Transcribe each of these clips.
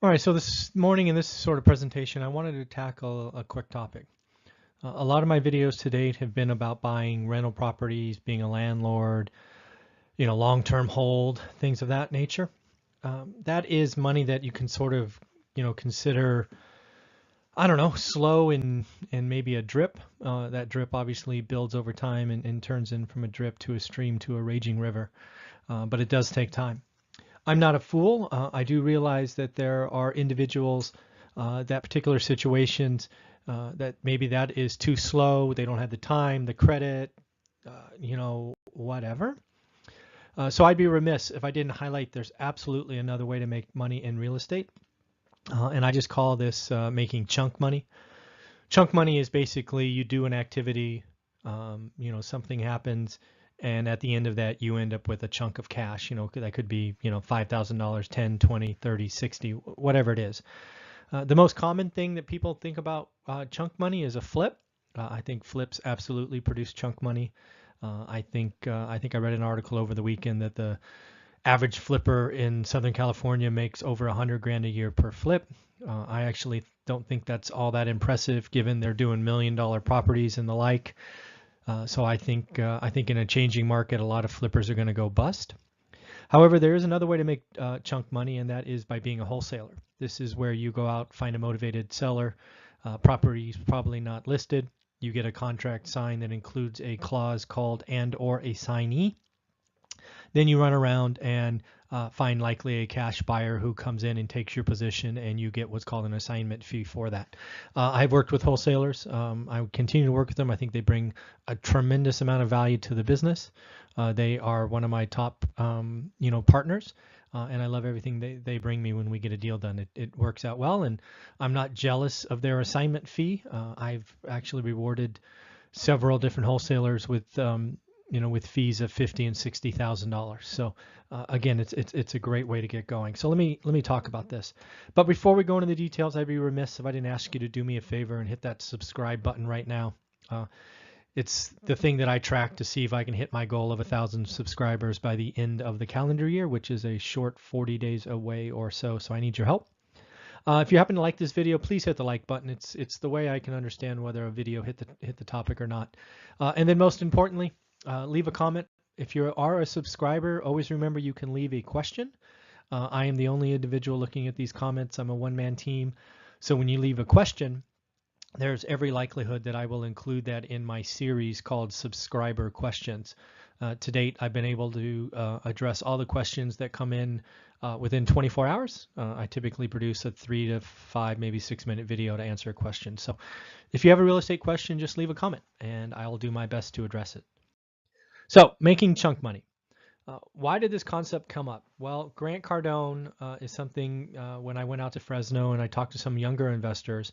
All right, so this morning in this sort of presentation, I wanted to tackle a quick topic. A lot of my videos to date have been about buying rental properties, being a landlord, long-term hold, things of that nature. That is money that you can sort of, consider, I don't know, slow and maybe a drip. That drip obviously builds over time and turns in from a drip to a stream to a raging river, but it does take time. I'm not a fool. I do realize that there are individuals, that particular situations, that maybe that is too slow. They don't have the time, the credit, whatever. So I'd be remiss if I didn't highlight there's absolutely another way to make money in real estate. And I just call this making chunk money. Chunk money is basically you do an activity, something happens, and at the end of that, you end up with a chunk of cash. That could be, $5,000, 10, 20, 30, 60, whatever it is. The most common thing that people think about chunk money is a flip. I think flips absolutely produce chunk money. I think I read an article over the weekend that the average flipper in Southern California makes over 100 grand a year per flip. I actually don't think that's all that impressive given they're doing $1 million properties and the like. So I think in a changing market, a lot of flippers are going to go bust. However, there is another way to make chunk money, and that is by being a wholesaler. This is where you go out, find a motivated seller, properties probably not listed. You get a contract signed that includes a clause called and or a signee. Then you run around and find likely a cash buyer who comes in and takes your position, and you get what's called an assignment fee for that. I've worked with wholesalers. I continue to work with them. I think they bring a tremendous amount of value to the business. They are one of my top, partners, and I love everything they bring me when we get a deal done. It works out well, and I'm not jealous of their assignment fee. I've actually rewarded several different wholesalers with with fees of $50,000 and $60,000. So again, it's a great way to get going. So let me talk about this. But before we go into the details, I'd be remiss if I didn't ask you to do me a favor and hit that subscribe button right now. It's the thing that I track to see if I can hit my goal of 1,000 subscribers by the end of the calendar year, which is a short 40 days away or so. So I need your help. If you happen to like this video, please hit the like button. It's the way I can understand whether a video hit the topic or not. And then most importantly, leave a comment. If you are a subscriber, always remember you can leave a question. I am the only individual looking at these comments. I'm a one-man team. So when you leave a question, there's every likelihood that I will include that in my series called Subscriber Questions. To date, I've been able to address all the questions that come in within 24 hours. I typically produce a 3 to 5, maybe 6-minute video to answer a question. So if you have a real estate question, just leave a comment and I will do my best to address it. So making chunk money. Why did this concept come up? Well, Grant Cardone is something when I went out to Fresno and I talked to some younger investors,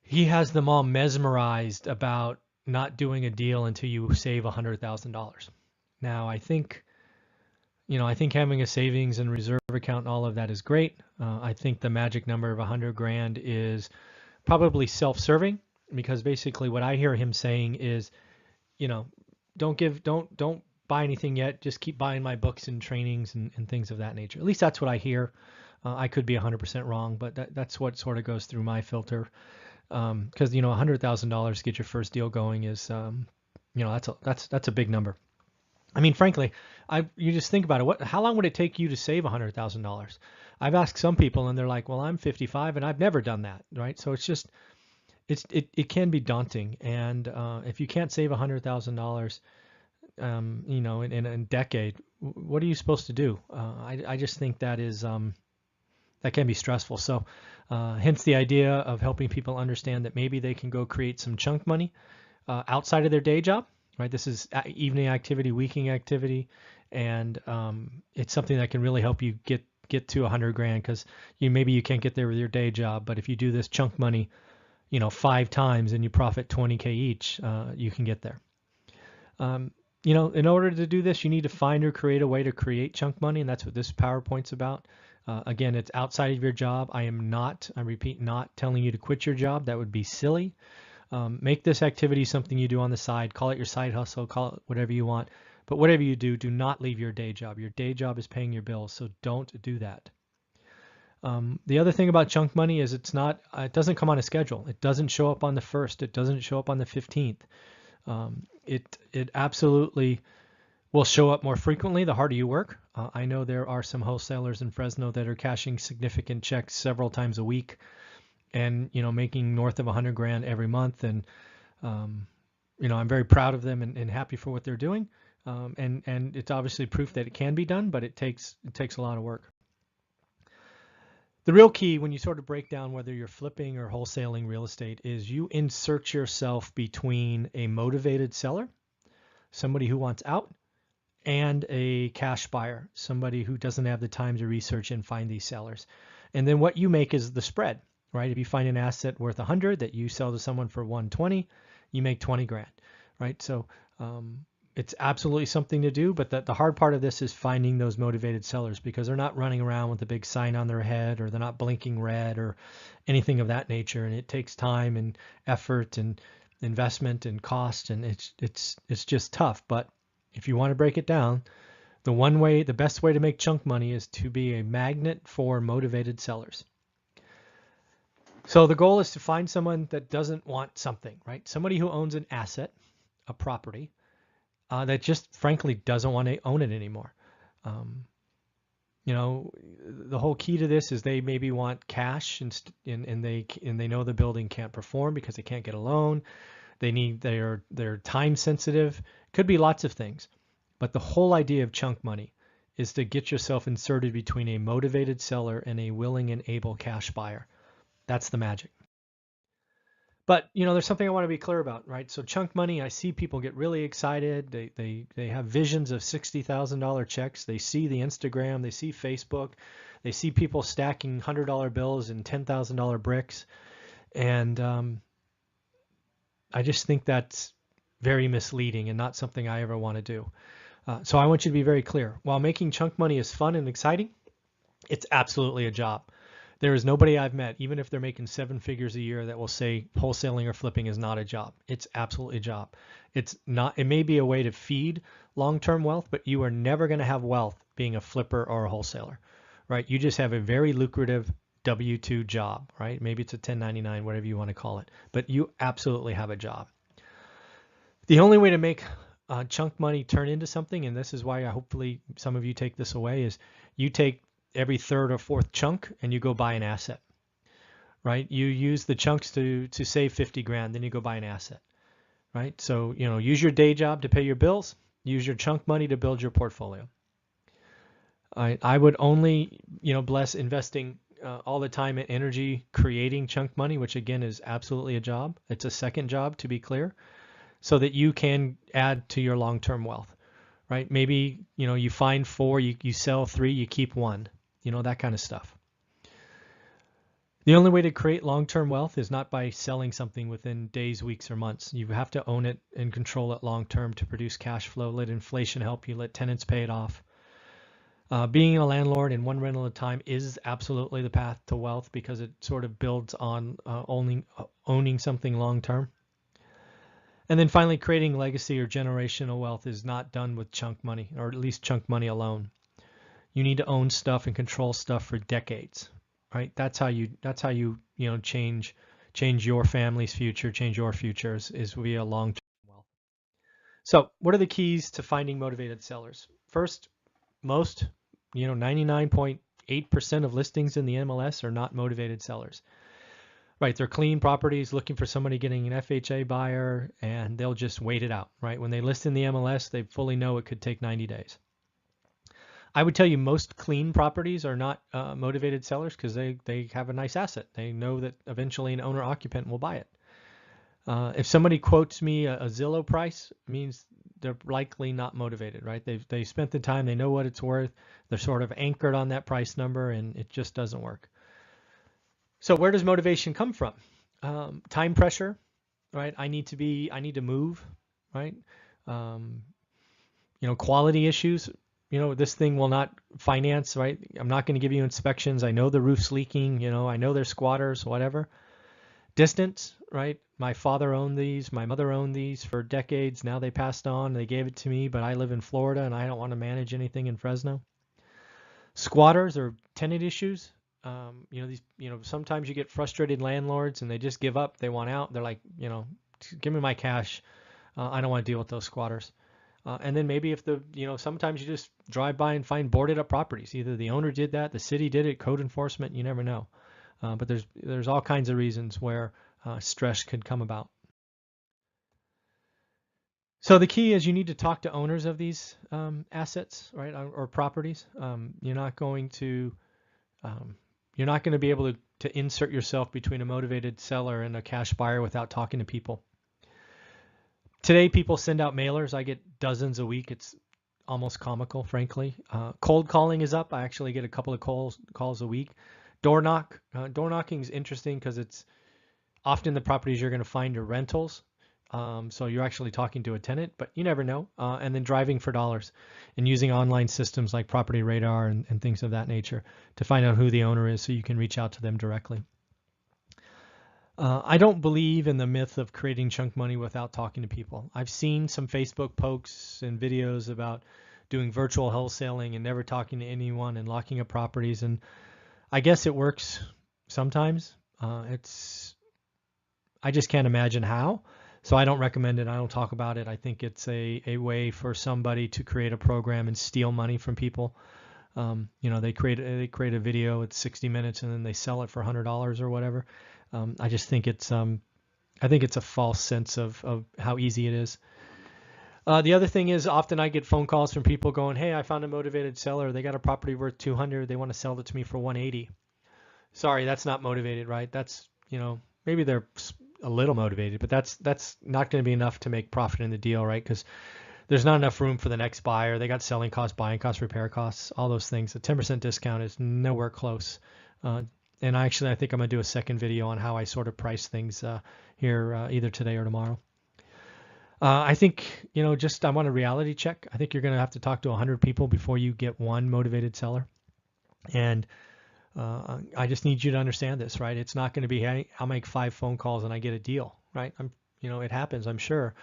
he has them all mesmerized about not doing a deal until you save $100,000. Now, I think having a savings and reserve account and all of that is great. I think the magic number of 100 grand is probably self-serving because basically what I hear him saying is, don't buy anything yet. Just keep buying my books and trainings and things of that nature. At least that's what I hear. I could be 100% wrong, but that's what sort of goes through my filter. Because $100,000 to get your first deal going is, that's a big number. I mean, frankly, you just think about it. How long would it take you to save $100,000? I've asked some people, and they're like, "Well, I'm 55 and I've never done that." Right? So it can be daunting, and if you can't save $100,000, in a decade, what are you supposed to do? I just think that is that can be stressful. So hence the idea of helping people understand that maybe they can go create some chunk money outside of their day job, right? This is evening activity, weekend activity, and it's something that can really help you get to 100 grand because maybe you can't get there with your day job, but if you do this chunk money, 5 times and you profit 20K each, you can get there. In order to do this, you need to find or create a way to create chunk money, and that's what this PowerPoint's about. Again, it's outside of your job. I repeat, not telling you to quit your job. That would be silly. Make this activity something you do on the side. Call it your side hustle, call it whatever you want. But whatever you do, do not leave your day job. Your day job is paying your bills, so don't do that. The other thing about chunk money is it doesn't come on a schedule. It doesn't show up on the 1st. It doesn't show up on the 15th. It absolutely will show up more frequently the harder you work. I know there are some wholesalers in Fresno that are cashing significant checks several times a week, and making north of 100 grand every month. And I'm very proud of them and happy for what they're doing. And it's obviously proof that it can be done, but it takes a lot of work. The real key when you sort of break down whether you're flipping or wholesaling real estate is you insert yourself between a motivated seller, somebody who wants out, and a cash buyer, somebody who doesn't have the time to research and find these sellers. And then what you make is the spread, right? If you find an asset worth 100 that you sell to someone for 120, you make 20 grand, right? So it's absolutely something to do, but the hard part of this is finding those motivated sellers, because they're not running around with a big sign on their head, or they're not blinking red or anything of that nature. And it takes time and effort and investment and cost, and it's just tough. But if you want to break it down, the best way to make chunk money is to be a magnet for motivated sellers. So the goal is to find someone that doesn't want something, right? Somebody who owns an asset, a property, that just frankly doesn't want to own it anymore. The whole key to this is they maybe want cash, and they know the building can't perform because they can't get a loan. They're time sensitive. Could be lots of things, but the whole idea of chunk money is to get yourself inserted between a motivated seller and a willing and able cash buyer. That's the magic. But there's something I want to be clear about, right? So chunk money, I see people get really excited. They have visions of $60,000 checks. They see the Instagram, they see Facebook, they see people stacking $100 bills and $10,000 bricks, and I just think that's very misleading and not something I ever want to do. So I want you to be very clear. While making chunk money is fun and exciting, it's absolutely a job. There is nobody I've met, even if they're making 7 figures a year, that will say wholesaling or flipping is not a job. It's absolutely a job. It's not. It may be a way to feed long-term wealth, but you are never going to have wealth being a flipper or a wholesaler, right? You just have a very lucrative W-2 job, right? Maybe it's a 1099, whatever you want to call it, but you absolutely have a job. The only way to make chunk money turn into something, and this is why hopefully some of you take this away, is you take every 3rd or 4th chunk and you go buy an asset, right? You use the chunks to save 50 grand, then you go buy an asset, right? So, use your day job to pay your bills, use your chunk money to build your portfolio. I would only, bless investing all the time and energy creating chunk money, which again is absolutely a job. It's a second job, to be clear, so that you can add to your long-term wealth, right? Maybe, you find 4, you sell 3, you keep 1. That kind of stuff. The only way to create long-term wealth is not by selling something within days, weeks, or months. You have to own it and control it long-term to produce cash flow. Let inflation help you. Let tenants pay it off. Being a landlord in one rental at a time is absolutely the path to wealth, because it sort of builds on owning something long-term. And then finally, creating legacy or generational wealth is not done with chunk money, or at least chunk money alone. You need to own stuff and control stuff for decades, right? That's how you change your family's future, change your futures, is via long-term wealth. So what are the keys to finding motivated sellers? First, 99.8% of listings in the MLS are not motivated sellers, right? They're clean properties looking for somebody getting an FHA buyer, and they'll just wait it out, right? When they list in the MLS, they fully know it could take 90 days. I would tell you most clean properties are not motivated sellers, because they have a nice asset. They know that eventually an owner occupant will buy it. If somebody quotes me a Zillow price, it means they're likely not motivated, right? They spent the time, they know what it's worth, they're sort of anchored on that price number, and it just doesn't work. So where does motivation come from? Time pressure, right? I need to move, right? Quality issues. This thing will not finance, right? I'm not going to give you inspections. I know the roof's leaking, I know there's squatters, whatever. Distance, right? My father owned these, my mother owned these for decades. Now they passed on, they gave it to me, but I live in Florida and I don't want to manage anything in Fresno. Squatters or tenant issues. Sometimes you get frustrated landlords and they just give up. They want out. They're like, give me my cash. I don't want to deal with those squatters. And then maybe sometimes you just drive by and find boarded up properties. Either the owner did that, the city did it, code enforcement, you never know. But there's all kinds of reasons where stress could come about. So the key is you need to talk to owners of these assets, right, or properties. You're not going to be able to insert yourself between a motivated seller and a cash buyer without talking to people. Today, people send out mailers. I get dozens a week. It's almost comical, frankly. Cold calling is up. I actually get a couple of calls a week. Door knocking is interesting because it's often the properties you're going to find are rentals. So you're actually talking to a tenant, but you never know. And then driving for dollars and using online systems like Property Radar and things of that nature to find out who the owner is so you can reach out to them directly. I don't believe in the myth of creating chunk money without talking to people. I've seen some Facebook posts and videos about doing virtual wholesaling and never talking to anyone and locking up properties. And I guess it works sometimes. I just can't imagine how. So I don't recommend it. I don't talk about it. I think it's a way for somebody to create a program and steal money from people. They create a video. It's 60 minutes and then they sell it for $100 or whatever. I just think it's a false sense of how easy it is. The other thing is often I get phone calls from people going, "Hey, I found a motivated seller. They got a property worth 200. They want to sell it to me for 180." Sorry, that's not motivated, right? That's, maybe they're a little motivated, but that's not going to be enough to make profit in the deal, right? Because there's not enough room for the next buyer. They got selling costs, buying costs, repair costs, all those things. A 10% discount is nowhere close. And I think I'm going to do a second video on how I sort of price things here either today or tomorrow. I think, I want a reality check. I think you're going to have to talk to 100 people before you get one motivated seller. And I just need you to understand this, right? It's not going to be, hey, I'll make 5 phone calls and I get a deal, right? It happens, I'm sure.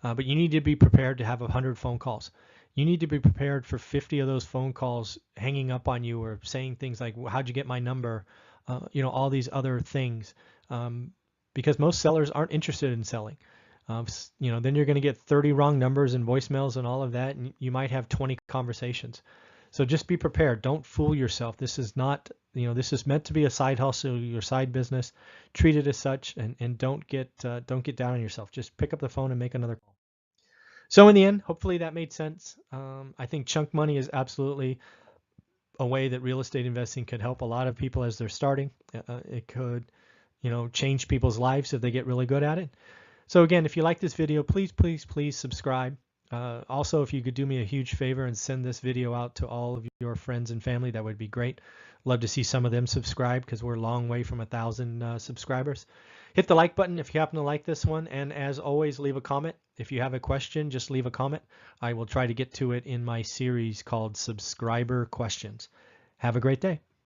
But you need to be prepared to have 100 phone calls. You need to be prepared for 50 of those phone calls hanging up on you or saying things like, well, how'd you get my number? All these other things, because most sellers aren't interested in selling. Then you're going to get 30 wrong numbers and voicemails and all of that, and you might have 20 conversations. So just be prepared. Don't fool yourself. This is not, this is meant to be a side hustle, your side business. Treat it as such, and don't get down on yourself. Just pick up the phone and make another call. So in the end, hopefully that made sense. I think chunk money is absolutely a way that real estate investing could help a lot of people as they're starting. It could, change people's lives if they get really good at it. So again, if you like this video, please subscribe. Also, if you could do me a huge favor and send this video out to all of your friends and family, that would be great. Love to see some of them subscribe because we're a long way from 1,000 subscribers. Hit the like button if you happen to like this one. And as always, leave a comment. If you have a question, just leave a comment. I will try to get to it in my series called Subscriber Questions. Have a great day.